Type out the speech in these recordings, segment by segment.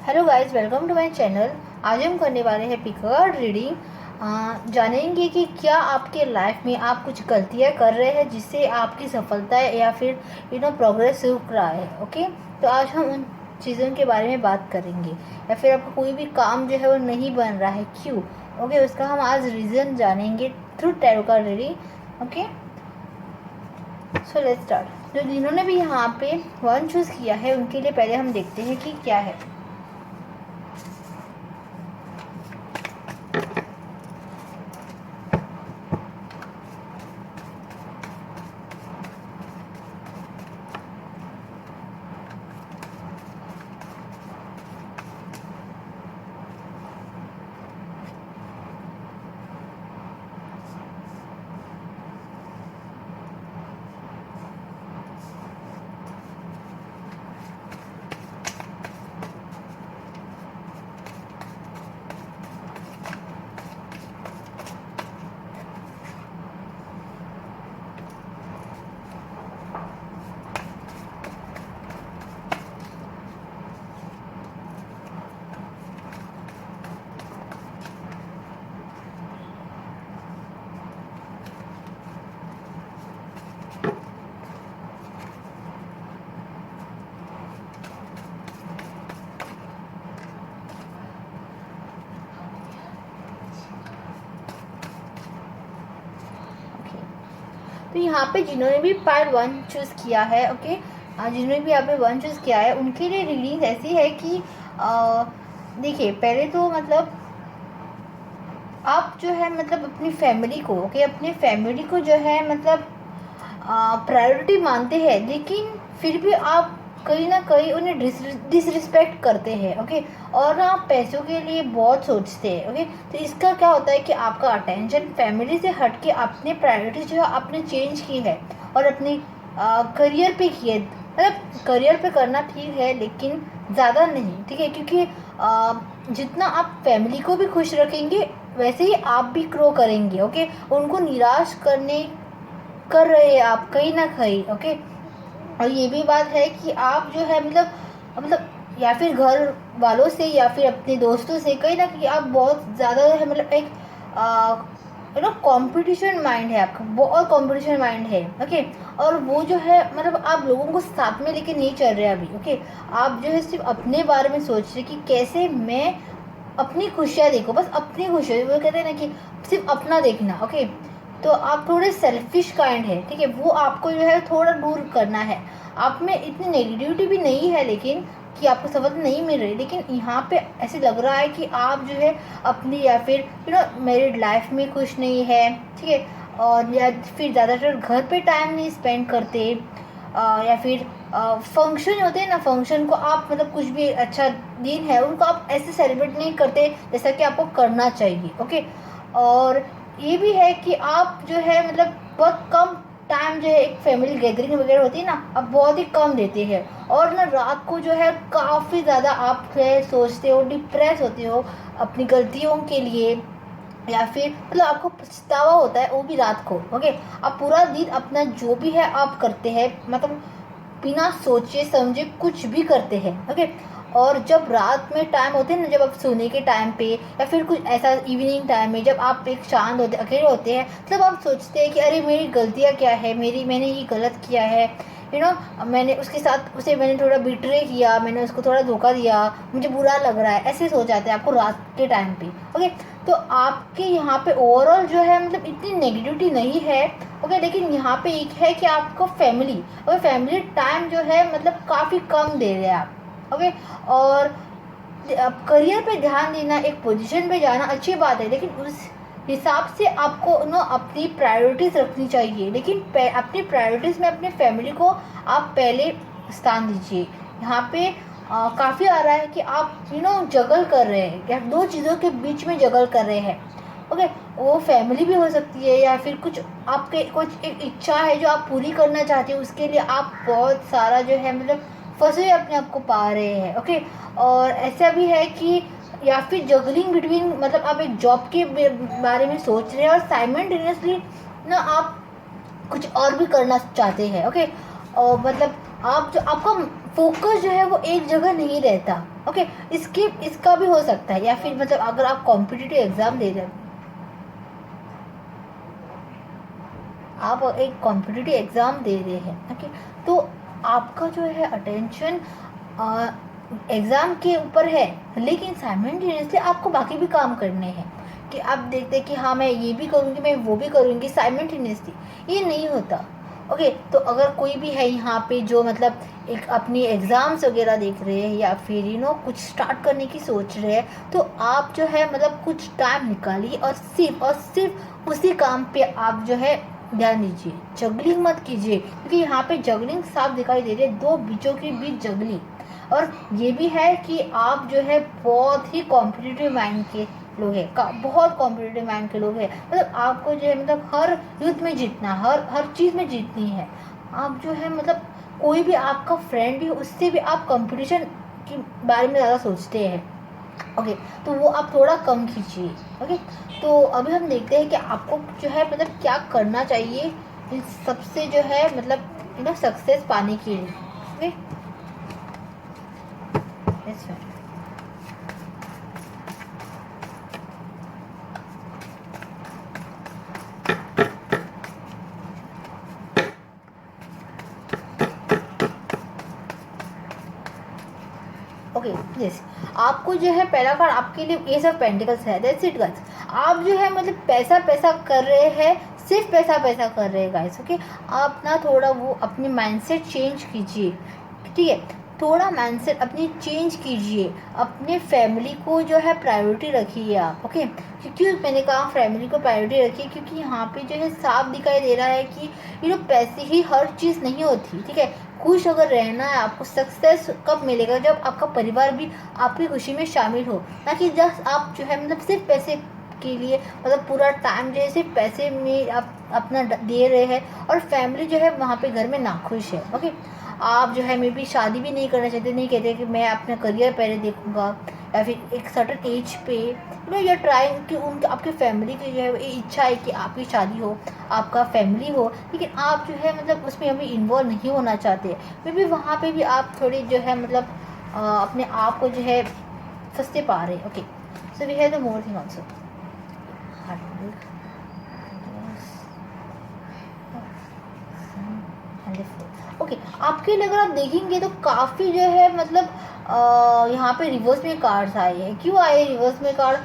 Hello guys, welcome to my channel. आज हम करने वाले हैं पिकवर्ड रीडिंग। जानेंगे कि क्या आपके लाइफ में आप कुछ गलतियां कर रहे हैं जिससे आपकी सफलता या फिर प्रोग्रेस रुक रहा है। ओके, तो आज हम उन चीज़ों के बारे में बात करेंगे। या फिर आपका कोई भी काम जो है वो नहीं बन रहा है, क्यों? ओके, उसका हम आज रीज़न जानेंगे through tarot card reading. Okay, so let's start. जो जिन्होंने भी यहाँ पे वन चूज़ किया है उनके लिए पहले हम देखते हैं कि क्या है। तो यहाँ पे जिन्होंने भी पार्ट वन चूज़ किया है, ओके, जिन्होंने भी यहाँ पे वन चूज़ किया है उनके लिए रीडिंग ऐसी है कि देखिए, पहले तो मतलब आप जो है मतलब अपनी फैमिली को, ओके, अपनी फैमिली को जो है मतलब प्रायोरिटी मानते हैं, लेकिन फिर भी आप कहीं ना कहीं उन्हें डिसरिस्पेक्ट करते हैं। ओके, और आप पैसों के लिए बहुत सोचते हैं। ओके, तो इसका क्या होता है कि आपका अटेंशन फैमिली से हट के अपने प्रायोरिटी जो है आपने चेंज की है और अपने करियर पे की है। मतलब करियर पे करना ठीक है, लेकिन ज़्यादा नहीं, ठीक है? क्योंकि जितना आप फैमिली को भी खुश रखेंगे वैसे ही आप भी ग्रो करेंगे। ओके, उनको निराश कर रहे हैं आप कहीं ना कहीं। ओके, और ये भी बात है कि आप जो है मतलब या फिर घर वालों से या फिर अपने दोस्तों से कहीं ना कहीं आप बहुत ज़्यादा है, मतलब एक कंपटीशन माइंड है आपका, बहुत कंपटीशन माइंड है। ओके, और वो जो है मतलब आप लोगों को साथ में लेके नहीं चल रहे अभी। ओके, आप जो है सिर्फ अपने बारे में सोच रहे कि कैसे मैं अपनी खुशियाँ देखो, बस अपनी खुशियाँ, वो कहते हैं ना कि सिर्फ अपना देखना। ओके, तो आप थोड़े सेल्फिश काइंड है, ठीक है? वो आपको जो है थोड़ा दूर करना है। आप में इतनी नेगेटिविटी भी नहीं है, लेकिन कि आपको सफलता नहीं मिल रही, लेकिन यहाँ पे ऐसे लग रहा है कि आप जो है अपनी या फिर मैरिड लाइफ में खुश नहीं है, ठीक है? और या फिर ज़्यादातर घर पे टाइम नहीं स्पेंड करते, या फिर फंक्शन होते हैं ना, फंक्शन को आप मतलब कुछ भी अच्छा दिन है उनको आप ऐसे सेलिब्रेट नहीं करते जैसा कि आपको करना चाहिए। ओके, और ये भी है कि आप जो है मतलब बहुत कम टाइम जो है एक फैमिली गैदरिंग वगैरह होती है ना, आप बहुत ही कम देते हैं। और ना रात को जो है काफ़ी ज़्यादा आप सोचते हो, डिप्रेस होते हो अपनी गलतियों के लिए, या फिर मतलब आपको पछतावा होता है वो भी रात को। ओके, आप पूरा दिन अपना जो भी है आप करते हैं, मतलब बिना सोचे समझे कुछ भी करते हैं। ओके, और जब रात में टाइम होते हैं ना, जब आप सोने के टाइम पे या फिर कुछ ऐसा इवनिंग टाइम में जब आप एक शांत होते अकेले होते हैं, तब आप सोचते हैं कि अरे मेरी गलतियाँ क्या है, मैंने ये गलत किया है, मैंने उसके साथ उसे मैंने थोड़ा बिट्रे किया, मैंने उसको थोड़ा धोखा दिया, मुझे बुरा लग रहा है, ऐसे सो जाते हैं आपको रात के टाइम पे। ओके, तो आपके यहाँ पे ओवरऑल जो है मतलब इतनी नेगेटिविटी नहीं है। ओके, लेकिन यहाँ पे एक है कि आपको फैमिली और फैमिली टाइम जो है मतलब काफ़ी कम दे रहे हैं आप। ओके, और करियर पे ध्यान देना, एक पोजीशन पे जाना अच्छी बात है, लेकिन उस हिसाब से आपको अपनी प्रायोरिटीज़ रखनी चाहिए। लेकिन अपनी प्रायोरिटीज़ में अपने फैमिली को आप पहले स्थान दीजिए। यहाँ पे काफ़ी आ रहा है कि आप जगल कर रहे हैं, या दो चीज़ों के बीच में जगल कर रहे हैं। ओके, वो फैमिली भी हो सकती है, या फिर कुछ आपके कुछ एक इच्छा है जो आप पूरी करना चाहते हो, उसके लिए आप बहुत सारा जो है मतलब फंसे हुए अपने आप को पा रहे हैं। ओके, और ऐसा भी है कि या फिर जगलिंग बिटवीन, मतलब आप एक जॉब के बारे में सोच रहे हैं और साइमल्टेनियसली ना आप कुछ और भी करना चाहते हैं। ओके, और मतलब आप जो आपका फोकस जो है वो एक जगह नहीं रहता। ओके, इसका भी हो सकता है। या फिर मतलब अगर आप कॉम्पिटिटिव एग्ज़ाम दे रहे हैं, आप एक कॉम्पिटिटिव एग्ज़ाम दे रहे हैं, ओके, तो आपका जो है अटेंशन एग्ज़ाम के ऊपर है, लेकिन साइमल्टेनियसली आपको बाकी भी काम करने हैं। कि आप देखते हैं कि हाँ मैं ये भी करूँगी, मैं वो भी करूँगी साइमल्टेनियसली, ये नहीं होता। ओके, तो अगर कोई भी है यहाँ पे जो मतलब एक अपनी एग्ज़ाम्स वगैरह देख रहे हैं या फिर कुछ स्टार्ट करने की सोच रहे हैं, तो आप जो है मतलब कुछ टाइम निकालिए और सिर्फ उसी काम पे आप जो है ध्यान दीजिए। जगलिंग मत कीजिए, क्योंकि यहाँ पे जगलिंग साफ दिखाई दे रही है, दो बीचों के बीच जगलिंग। और ये भी है कि आप जो है बहुत ही कॉम्पिटिटिव माइंड के लोग हैं, बहुत कॉम्पिटिटिव माइंड के लोग हैं। मतलब आपको जो है मतलब हर युद्ध में जीतना, हर चीज़ में जीतनी है। आप जो है मतलब कोई भी आपका फ्रेंड भी हो, उससे भी आप कंपटीशन के बारे में ज़्यादा सोचते हैं। ओके, तो वो आप थोड़ा कम खींचिए। ओके, तो अभी हम देखते हैं कि आपको जो है मतलब क्या करना चाहिए इन सबसे जो है मतलब सक्सेस पाने के लिए। ओके, ओके, यस, आपको जो है पहला कार्ड आपके लिए एस ऑफ पेंटिकल्स है। That's it guys. आप जो है मतलब पैसा पैसा कर रहे हैं, सिर्फ पैसा पैसा कर रहे हैं गाइस। ओके, आप ना थोड़ा वो अपनी माइंडसेट चेंज कीजिए, ठीक है, थोड़ा माइंडसेट अपनी चेंज कीजिए। अपने फैमिली को जो है प्रायोरिटी रखिए आप। ओके, क्योंकि मैंने कहा फैमिली को प्रायोरिटी रखिए, क्योंकि यहाँ पे जो है साफ दिखाई दे रहा है कि पैसे ही हर चीज़ नहीं होती, ठीक है। खुश अगर रहना है आपको, सक्सेस कब मिलेगा? जब आपका परिवार भी आपकी खुशी में शामिल हो, ना कि जस्ट आप जो है मतलब सिर्फ पैसे के लिए मतलब पूरा टाइम जो है सिर्फ पैसे में आप अपना दे रहे हैं और फैमिली जो है वहाँ पे घर में नाखुश है। ओके, आप जो है मे बी शादी भी नहीं करना चाहते, नहीं कहते कि मैं अपना करियर पहले देखूंगा, या फिर एक सर्टन एज पे ये ट्राइंग कि उनके आपके फैमिली की जो है ये इच्छा है कि आपकी शादी हो, आपका फैमिली हो, लेकिन आप जो है मतलब उसमें अभी इन्वॉल्व नहीं होना चाहते। मे बी वहाँ पे भी आप थोड़ी जो है मतलब अपने आप को जो है सस्ते पा रहे हैं। Okay, so we have the more thing also. Okay, आपके लिए अगर आप देखेंगे तो काफ़ी जो है मतलब यहाँ पे रिवर्स में कार्ड्स आए हैं। क्यों आए रिवर्स में कार्ड?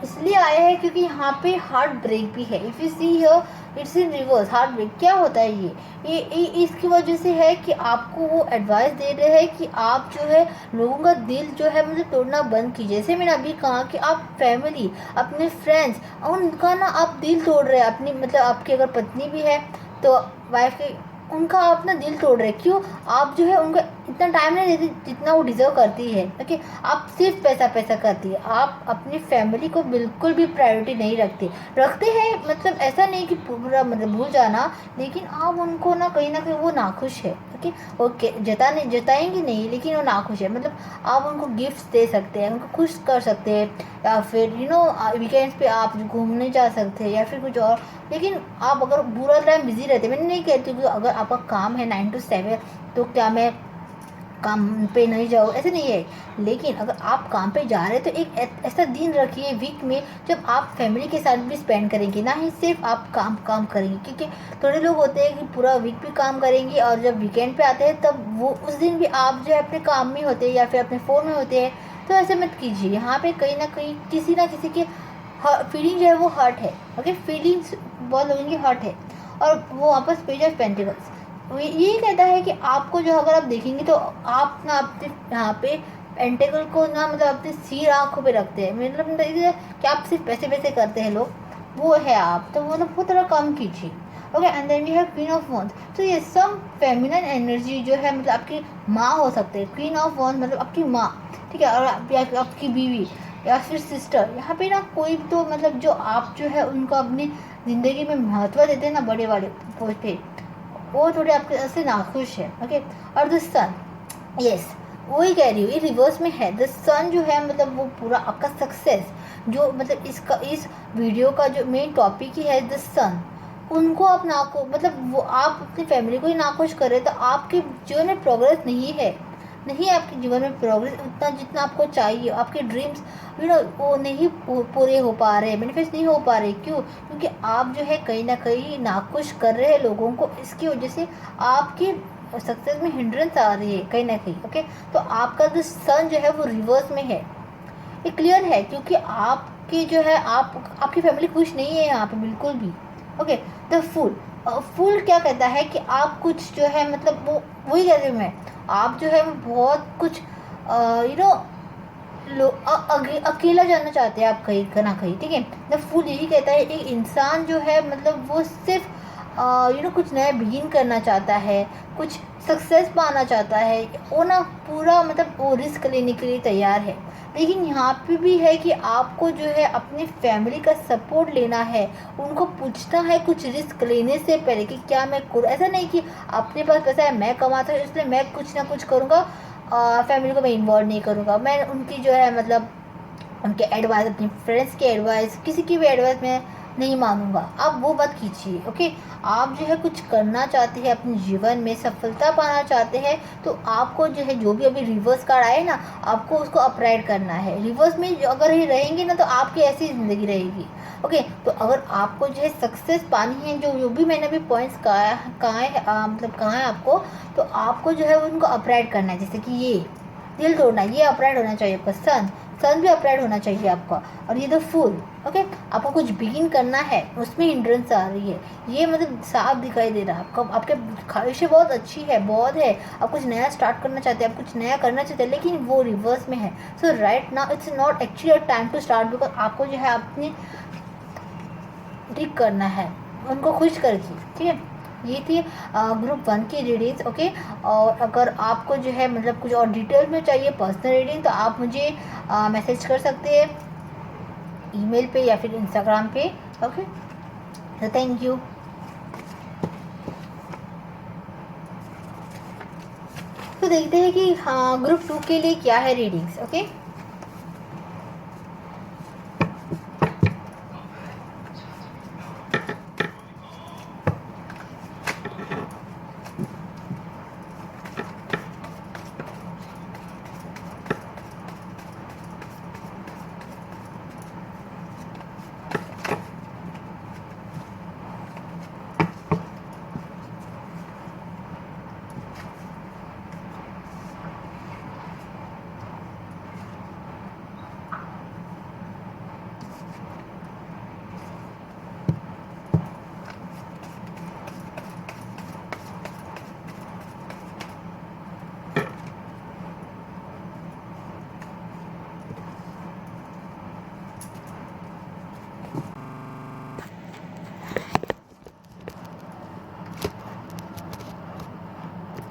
इसलिए आए हैं क्योंकि यहाँ पे हार्ट ब्रेक भी है। If you see here it's in reverse heart break. क्या होता है ये इसकी वजह से है कि आपको वो एडवाइस दे रहे हैं कि आप जो है लोगों का दिल जो है मतलब तोड़ना बंद कीजिए। जैसे मैंने अभी कहा कि आप फैमिली, अपने फ्रेंड्स, उनका ना आप दिल तोड़ रहे हैं। अपनी मतलब आपकी अगर पत्नी भी है तो वाइफ के, उनका आप ना दिल तोड़ रहे। क्यों? आप जो है उनका इतना टाइम नहीं देती जितना वो डिज़र्व करती है। ओके, आप सिर्फ पैसा पैसा करती है, आप अपनी फैमिली को बिल्कुल भी प्रायोरिटी नहीं रखते हैं। मतलब ऐसा नहीं कि पूरा मतलब भूल जाना, लेकिन आप उनको ना कहीं वो नाखुश है। ओके, ओके, जताएंगे नहीं, लेकिन वो नाखुश है। मतलब आप उनको गिफ्ट्स दे सकते हैं, उनको खुश कर सकते हैं, या फिर वीकेंड्स पे आप घूमने जा सकते हैं या फिर कुछ और। लेकिन आप अगर पूरा टाइम बिजी रहते, मैंने नहीं कहती कि अगर आपका काम है 9 to 7 तो क्या मैं काम पे नहीं जाओ, ऐसे नहीं है। लेकिन अगर आप काम पे जा रहे हैं तो एक ऐसा दिन रखिए वीक में जब आप फैमिली के साथ भी स्पेंड करेंगे, ना ही सिर्फ आप काम करेंगे। क्योंकि थोड़े लोग होते हैं कि पूरा वीक भी काम करेंगे और जब वीकेंड पे आते हैं तब वो उस दिन भी आप जो है अपने काम में होते हैं या फिर अपने फ़ोन में होते हैं। तो ऐसे मत कीजिए। यहाँ पे कहीं ना कहीं किसी ना किसी की फीलिंग जो है वो हर्ट है। ओके, फीलिंग्स बहुत लोगों की हर्ट है। और वो वापस पेज ऑफ पेंटिकल्स यही कहता है कि आपको जो अगर आप देखेंगे तो आप ना अपने यहाँ पे पेंटिकल को ना मतलब अपने सिर आँखों पे रखते हैं। मतलब कि आप सिर्फ पैसे पैसे करते हैं लोग, वो है आप। तो मतलब वो थोड़ा कम कीजिए। Okay, and then we have queen of wands. तो ये सम फेमिनिन एनर्जी जो है मतलब आपकी माँ हो सकते हैं। क्वीन ऑफ वॉन्स मतलब आपकी माँ, ठीक है, और आपकी बीवी या फिर सिस्टर। यहाँ पे ना कोई तो मतलब जो आप जो है उनको अपनी ज़िंदगी में महत्व देते हैं ना, बड़े बड़े पोस्ट पे, वो थोड़े आपके से नाखुश है। ओके, और द सन, यस, वही कह रही हूँ, ये रिवर्स में है। द सन जो है मतलब वो पूरा आपका सक्सेस, जो मतलब इस वीडियो का जो मेन टॉपिक ही है द सन। उनको आप मतलब वो आप अपनी फैमिली को ही नाखुश करें तो आपके जीवन में प्रोग्रेस नहीं है। नहीं आपके जीवन में प्रोग्रेस उतना जितना आपको चाहिए, आपके ड्रीम्स वो नहीं पूरे हो पा रहे, मैनिफेस्ट नहीं हो पा रहे। क्यों? क्योंकि आप जो है कहीं ना कहीं नाखुश कर रहे हैं लोगों को, इसकी वजह से आपकी सक्सेस में हिंड्रेंस आ रही है कहीं ना कहीं। ओके, तो आपका जो सन जो है वो रिवर्स में है, ये क्लियर है, क्योंकि आपकी जो है आपकी फैमिली खुश नहीं है यहाँ पे बिल्कुल भी। ओके, द फूल, फूल क्या कहता है कि आप कुछ जो है मतलब वो वही कहते हैं मैं, आप जो है वो बहुत कुछ अकेला जाना चाहते हैं आप कहीं ना कहीं, ठीक है। द फूल यही कहता है एक इंसान जो है मतलब वो सिर्फ कुछ नया बिगिन करना चाहता है, कुछ सक्सेस पाना चाहता है, वो ना पूरा मतलब वो रिस्क लेने के लिए तैयार है। लेकिन यहाँ पे भी है कि आपको जो है अपनी फैमिली का सपोर्ट लेना है, उनको पूछना है कुछ रिस्क लेने से पहले कि क्या मैं करूँ। ऐसा नहीं कि अपने पास पैसा है, मैं कमाता हूँ इसलिए मैं कुछ ना कुछ करूँगा, फैमिली को मैं इन्वॉल्व नहीं करूँगा, मैं उनकी जो है मतलब उनके एडवाइस, अपने फ्रेंड्स के एडवाइस, किसी की भी एडवाइस मैं नहीं मानूंगा। आप वो मत कीजिए। ओके, आप जो है कुछ करना चाहते हैं अपने जीवन में, सफलता पाना चाहते हैं, तो आपको जो है जो भी अभी रिवर्स कार्ड आए ना, आपको उसको अपराइड करना है। रिवर्स में अगर ये रहेंगे ना तो आपकी ऐसी ज़िंदगी रहेगी। ओके, तो अगर आपको जो है सक्सेस पानी है, जो जो भी मैंने अभी पॉइंट्स कहा है मतलब कहा है आपको, तो आपको जो है उनको अपराइड करना है। जैसे कि ये दिल तोड़ना, ये अपराइड होना चाहिए आपका। सन भी अपराइड होना चाहिए आपका। और ये द फूल, ओके, आपको कुछ बिगिन करना है, उसमें हिंड्रेंस आ रही है, ये मतलब साफ दिखाई दे रहा है आपको। आपके ख्वाहिशें बहुत अच्छी है, बहुत है, आप कुछ नया स्टार्ट करना चाहते हैं, आप कुछ नया करना चाहते हैं, लेकिन वो रिवर्स में है। So right now it's not actually a time to start, because आपको जो है अपनी ठीक करना है, उनको खुश करके, ठीक है। ये थी ग्रुप 1 की रीडिंग्स। ओके, और अगर आपको जो है मतलब कुछ और डिटेल में चाहिए पर्सनल रीडिंग, तो आप मुझे मैसेज कर सकते हैं ईमेल पे या फिर इंस्टाग्राम पे। ओके, तो थैंक यू। तो देखते हैं कि हाँ ग्रुप 2 के लिए क्या है रीडिंग्स। ओके,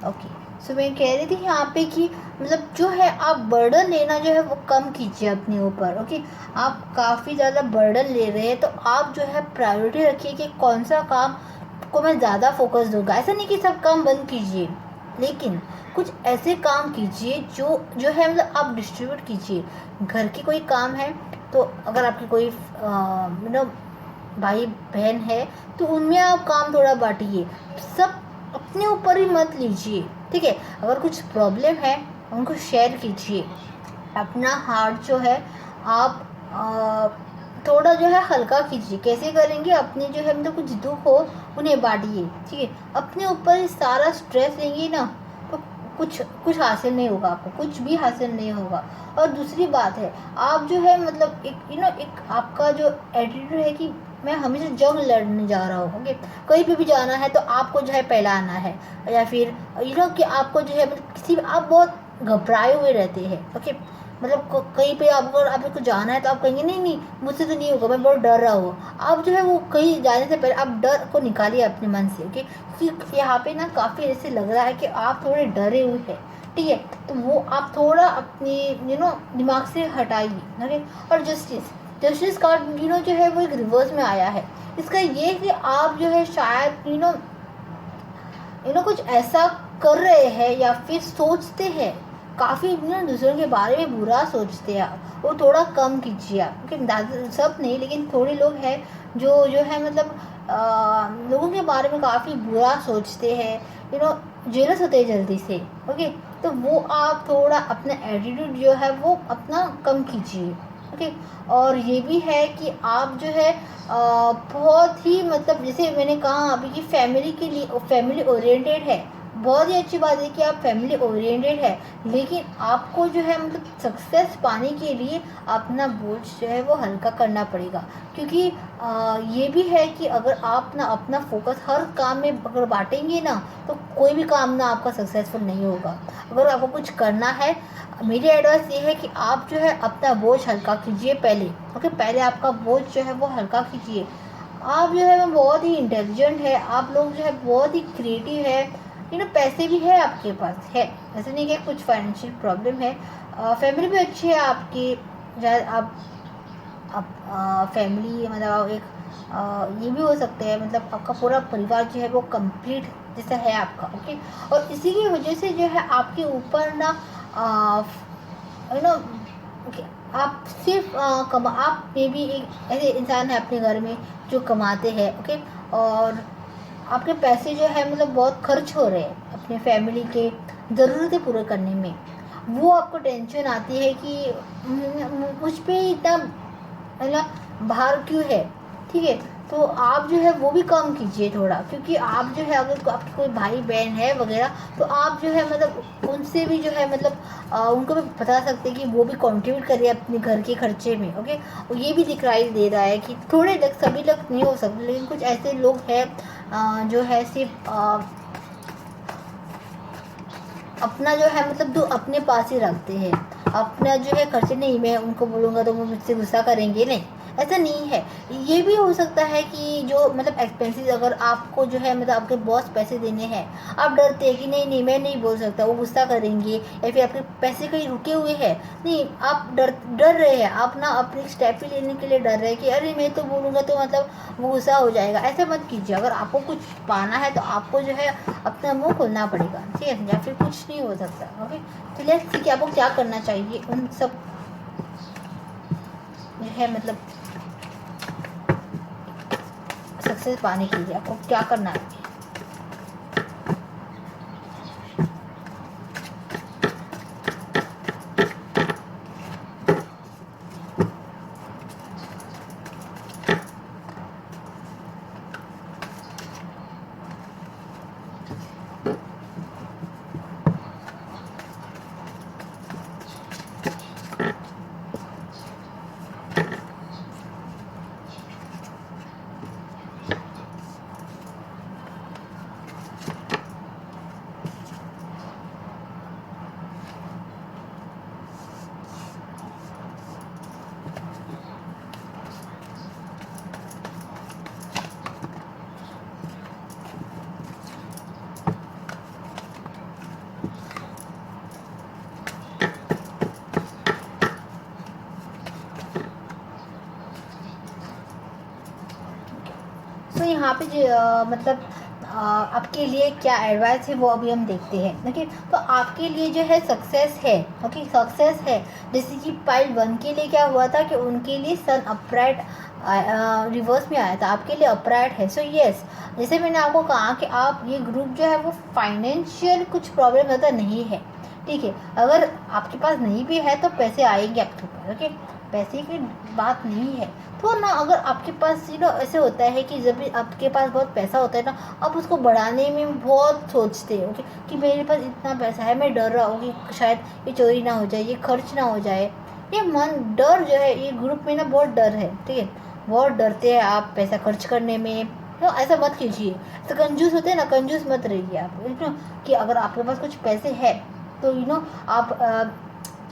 ओके, सो मैं कह रही थी यहाँ पे कि मतलब जो है आप बर्डन लेना जो है वो कम कीजिए अपने ऊपर। ओके, आप काफ़ी ज़्यादा बर्डन ले रहे हैं, तो आप जो है प्रायोरिटी रखिए कि कौन सा काम को मैं ज़्यादा फोकस दूंगा। ऐसा नहीं कि सब काम बंद कीजिए, लेकिन कुछ ऐसे काम कीजिए जो जो है मतलब आप डिस्ट्रीब्यूट कीजिए। घर की कोई काम है तो अगर आपकी कोई भाई बहन है तो उनमें आप काम थोड़ा बांटिए, सब अपने ऊपर ही मत लीजिए, ठीक है। अगर कुछ प्रॉब्लम है उनको शेयर कीजिए, अपना हार्ट जो है आप थोड़ा जो है हल्का कीजिए। कैसे करेंगे? अपने जो है मतलब कुछ दुख हो उन्हें बांटिए, ठीक है। अपने ऊपर सारा स्ट्रेस लेंगे ना तो कुछ कुछ हासिल नहीं होगा, आपको कुछ भी हासिल नहीं होगा। और दूसरी बात है, आप जो है मतलब एक एक आपका जो एटीट्यूड है कि मैं हमेशा जंग लड़ने जा रहा हूँ। ओके, कहीं पे भी जाना है तो आपको जो है पहला आना है, या फिर कि आपको जो है मतलब किसी आप बहुत घबराए हुए रहते हैं। ओके, मतलब कहीं पे आप अगर आपको जाना है तो आप कहेंगे नहीं नहीं मुझसे तो नहीं होगा, मैं बहुत डर रहा हूँ। आप जो है वो कहीं जाने से पहले आप डर को निकालिए अपने मन से। ओके, क्योंकि यहाँ पे ना काफ़ी ऐसे लग रहा है कि आप थोड़े डरे हुए हैं, ठीक है। तो वो आप थोड़ा अपनी दिमाग से हटाइए। ओके, और जस्टिस कार्ड जो है वो एक रिवर्स में आया है। इसका ये है कि आप जो है शायद कुछ ऐसा कर रहे हैं या फिर सोचते हैं काफ़ी दूसरों के बारे में बुरा सोचते हैं आप, वो थोड़ा कम कीजिए आप। क्योंकि सब नहीं लेकिन थोड़े लोग हैं जो जो है मतलब लोगों के बारे में काफ़ी बुरा सोचते हैं, जेलस होते हैं जल्दी से। ओके, तो वो आप थोड़ा अपना एटीट्यूड जो है वो अपना कम कीजिए। ओके। और ये भी है कि आप जो है बहुत ही मतलब जैसे मैंने कहा अभी कि फैमिली के लिए फैमिली ओरिएंटेड है, बहुत ही अच्छी बात है कि आप फैमिली ओरिएंटेड है, लेकिन आपको जो है मतलब सक्सेस पाने के लिए अपना बोझ जो है वो हल्का करना पड़ेगा। क्योंकि ये भी है कि अगर आप ना अपना फोकस हर काम में अगर बांटेंगे ना, तो कोई भी काम ना आपका सक्सेसफुल नहीं होगा। अगर आपको कुछ करना है, मेरी एडवाइस ये है कि आप जो है अपना बोझ हल्का कीजिए पहले। ओके, पहले आपका बोझ जो है वो हल्का कीजिए। आप जो है वो बहुत ही इंटेलिजेंट है, आप लोग जो है बहुत ही क्रिएटिव है, पैसे भी है आपके पास है, ऐसा नहीं कि कुछ फाइनेंशियल प्रॉब्लम है। फैमिली भी अच्छी है आपकी, शायद आप फैमिली मतलब आप एक ये भी हो सकते हैं, मतलब आपका पूरा परिवार जो है वो कंप्लीट जैसा है आपका। ओके। और इसी की वजह से जो है आपके ऊपर ना यू नो आप सिर्फ आप में भी एक ऐसे इंसान है अपने घर में जो कमाते हैं। ओके। और आपके पैसे जो है मतलब बहुत खर्च हो रहे हैं अपने फैमिली के ज़रूरतें पूरे करने में, वो आपको टेंशन आती है कि मुझ पे इतना मतलब भार क्यों है। ठीक है। तो आप जो है वो भी कम कीजिए थोड़ा, क्योंकि आप जो है अगर आपके कोई भाई बहन है वगैरह, तो आप जो है मतलब उनसे भी जो है मतलब उनको भी बता सकते हैं कि वो भी कंट्रीब्यूट करें अपने घर के खर्चे में। ओके। और ये भी दिखाई दे रहा है कि थोड़े लोग, सभी लोग नहीं हो सकते, लेकिन कुछ ऐसे लोग हैं जो है सिर्फ अपना जो है मतलब जो अपने पास ही रखते हैं, अपना जो है खर्चे नहीं, मैं उनको बोलूँगा तो वो मुझसे गुस्सा करेंगे, नहीं, ऐसा नहीं है। ये भी हो सकता है कि जो मतलब एक्सपेंसेस अगर आपको जो है मतलब आपके बॉस पैसे देने हैं, आप डरते हैं कि नहीं नहीं मैं नहीं बोल सकता, वो गुस्सा करेंगे, या फिर आपके पैसे कहीं रुके हुए हैं, नहीं आप डर डर रहे हैं, आप ना अपनी स्टेप ही लेने के लिए डर रहे हैं कि अरे मैं तो बोलूँगा तो मतलब वो गुस्सा हो जाएगा। ऐसा मत कीजिए, अगर आपको कुछ पाना है तो आपको जो है अपना मुंह खोलना पड़ेगा, ठीक है, या फिर कुछ नहीं हो सकता। ओके। तो लेट्स सी कि आपको क्या करना चाहिए उन सब जो है मतलब सक्सेस पाने के लिए आपको क्या करना है। तो यहाँ पे जो मतलब आपके लिए क्या एडवाइस है वो अभी हम देखते हैं। ओके। तो आपके लिए जो है सक्सेस है। ओके, सक्सेस है। जैसे कि पाइल 1 के लिए क्या हुआ था कि उनके लिए सन अपराइट रिवर्स में आया था, आपके लिए अपराइट है। सो यस, जैसे मैंने आपको कहा कि आप ये ग्रुप जो है वो फाइनेंशियल कुछ प्रॉब्लम ज़्यादा नहीं है। ठीक है, अगर आपके पास नहीं भी है तो पैसे आएंगे आपके पास। ओके, पैसे की बात नहीं है। तो ना अगर आपके पास ऐसे होता है कि जब भी आपके पास बहुत पैसा होता है ना, आप उसको बढ़ाने में बहुत सोचते हो कि मेरे पास इतना पैसा है, मैं डर रहा हूँ कि शायद ये चोरी ना हो जाए, ये खर्च ना हो जाए। ये मन डर जो है, ये ग्रुप में ना बहुत डर है। ठीक है, बहुत डरते हैं आप पैसा खर्च करने में। तो ऐसा मत कीजिए, तो कंजूस होते हैं ना, कंजूस मत रहिए आप। कि अगर आपके पास कुछ पैसे है तो आप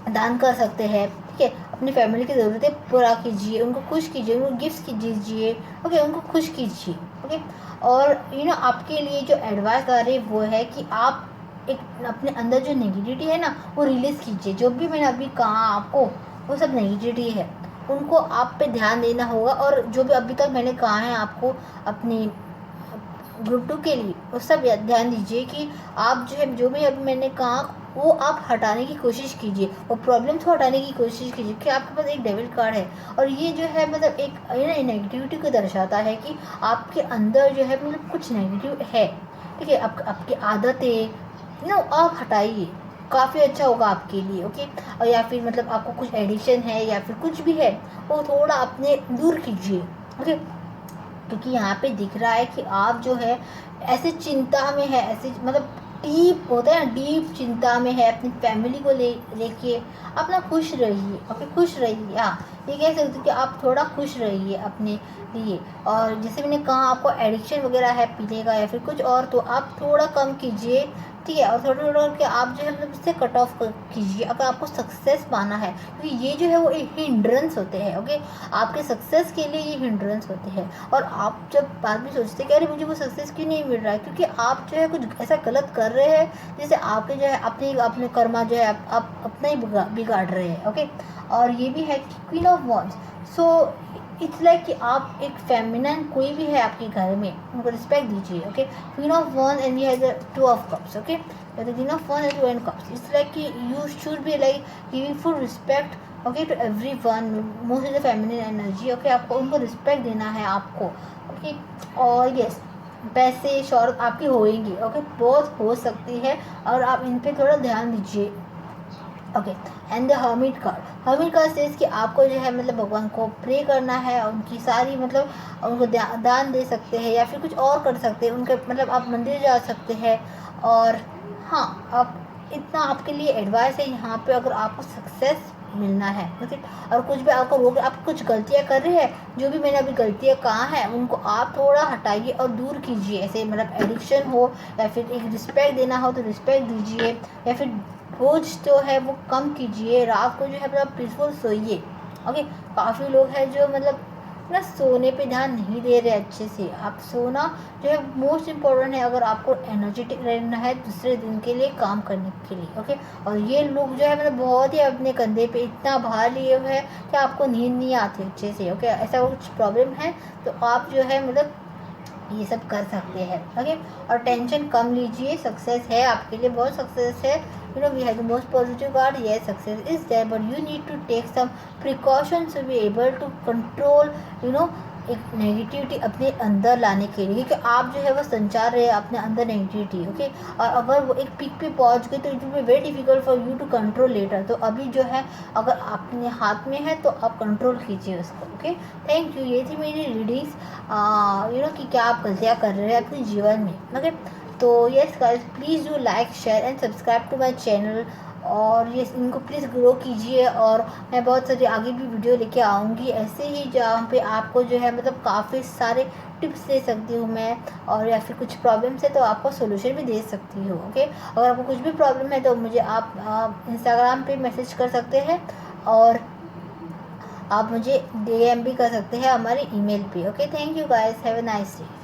दान कर सकते हैं। ठीक है, अपनी फैमिली की ज़रूरतें पूरा कीजिए, उनको खुश कीजिए, उनको गिफ्ट दीजिए। ओके, उनको खुश कीजिए। ओके। और आपके लिए जो एडवाइस आ रही है वो है कि आप एक अपने अंदर जो नेगेटिविटी है ना वो रिलीज़ कीजिए। जो भी मैंने अभी कहा आपको वो सब नेगेटिविटी है, उनको आप पे ध्यान देना होगा। और जो भी अभी तक मैंने कहा है आपको अपनी ग्रुप 2 के लिए, वो सब ध्यान दीजिए कि आप जो है जो भी अभी मैंने कहा वो आप हटाने की कोशिश कीजिए, वो प्रॉब्लम्स को हटाने की कोशिश कीजिए। कि आपके पास एक डेबिट कार्ड है और ये जो है मतलब एक नेगेटिविटी को दर्शाता है कि आपके अंदर जो है मतलब कुछ नेगेटिव है। ठीक है, आपकी आदतें आप हटाइए। काफ़ी अच्छा होगा आपके लिए। ओके, और या फिर मतलब आपको कुछ एडिक्शन है या फिर कुछ भी है वो थोड़ा अपने दूर कीजिए। ओके, क्योंकि यहाँ पे दिख रहा है कि आप जो है ऐसे चिंता में है, ऐसे मतलब डीप होता है ना, डीप चिंता में है अपनी फैमिली को लेके। अपना खुश रहिए। ओके, खुश रहिए। हाँ, ये कह सकते हो कि आप थोड़ा खुश रहिए अपने लिए। और जैसे मैंने कहा, आपको एडिक्शन वगैरह है पीने का या फिर कुछ और, तो आप थोड़ा कम कीजिए। ठीक है, और थोड़ा थोड़ा करके आप जो है मतलब इससे कट ऑफ कीजिए अगर आपको सक्सेस पाना है, क्योंकि ये जो है वो एक हिंड्रेंस होते हैं। ओके, आपके सक्सेस के लिए ये हिंड्रेंस होते हैं। और आप जब बाद में सोचते हैं कि अरे मुझे वो सक्सेस क्यों नहीं मिल रहा है, क्योंकि आप जो है कुछ ऐसा गलत कर रहे हैं जैसे आपके जो है अपने कर्मा जो है आप अपना ही बिगाड़ रहे हैं। ओके, और ये भी है कि queen of wands, so it's like कि आप एक फेमिनन कोई भी है आपके घर में, उनको रिस्पेक्ट दीजिए। Okay, queen of wands and ये has the two of cups. Okay, the queen of wands and two and cups, it's like you should be like giving full respect, okay, to everyone, mostly the feminine energy। okay, आपको उनको respect देना है आपको। Okay, और yes, पैसे शौहरत आपकी होएंगी। Okay, बहुत हो सकती है और आप इन पे थोड़ा ध्यान दीजिए। Okay, and the hermit card says कि आपको जो है मतलब भगवान को प्रे करना है, उनकी सारी मतलब उनको दान दे सकते हैं या फिर कुछ और कर सकते हैं उनके, मतलब आप मंदिर जा सकते हैं। और हाँ, आप इतना आपके लिए एडवाइस है यहाँ पे, अगर आपको सक्सेस मिलना है ओके, और कुछ भी आपको रोक, आप कुछ गलतियाँ कर रहे हैं, जो भी मैंने अभी गलतियाँ कहा है उनको आप थोड़ा हटाइए और दूर कीजिए। ऐसे मतलब एडिक्शन हो या फिर एक रिस्पेक्ट देना हो तो रिस्पेक्ट दीजिए, या फिर बोझ जो है वो कम कीजिए। रात को जो है मतलब पीसफुल सोइए। ओके, काफ़ी लोग हैं जो मतलब ना सोने पे ध्यान नहीं दे रहे अच्छे से। आप सोना जो है मोस्ट इम्पोर्टेंट है अगर आपको एनर्जेटिक रहना है दूसरे दिन के लिए काम करने के लिए। ओके, और ये लोग जो है मतलब बहुत ही अपने कंधे पे इतना भार लिए हुए हैं कि आपको नींद नहीं आती अच्छे से। ओके, ऐसा कुछ प्रॉब्लम है तो आप जो है मतलब ये सब कर सकते हैं। ओके, और टेंशन कम लीजिए, सक्सेस है आपके लिए, बहुत सक्सेस है। we have the most positive card, yes, success is there, but you need to take some precautions to be able to control एक नेगेटिविटी अपने अंदर लाने के लिए, क्योंकि आप जो है वो संचार रहे हैं अपने अंदर नेगेटिविटी। ओके, और अगर वो एक पीक पे पहुंच गई तो it will be very difficult for you to control later. तो अभी जो है अगर अपने हाथ में है तो आप कंट्रोल कीजिए उसको। Okay, thank you. ये थी मेरी रीडिंग्स कि क्या आप गलतियाँ कर रहे हैं अपने जीवन में। ओके, तो yes guys, please do like share and subscribe to my channel, और ये इनको प्लीज़ ग्रो कीजिए। और मैं बहुत सारी आगे भी वीडियो लेके आऊँगी ऐसे ही, जहाँ पे आपको जो है मतलब काफ़ी सारे टिप्स दे सकती हूँ मैं, और या फिर कुछ प्रॉब्लम्स है तो आपको सोल्यूशन भी दे सकती हूँ। ओके, अगर आपको कुछ भी प्रॉब्लम है तो मुझे आप इंस्टाग्राम पे मैसेज कर सकते हैं, और आप मुझे DM भी कर सकते हैं हमारे ईमेल पे। Okay, thank you guys, have a nice day.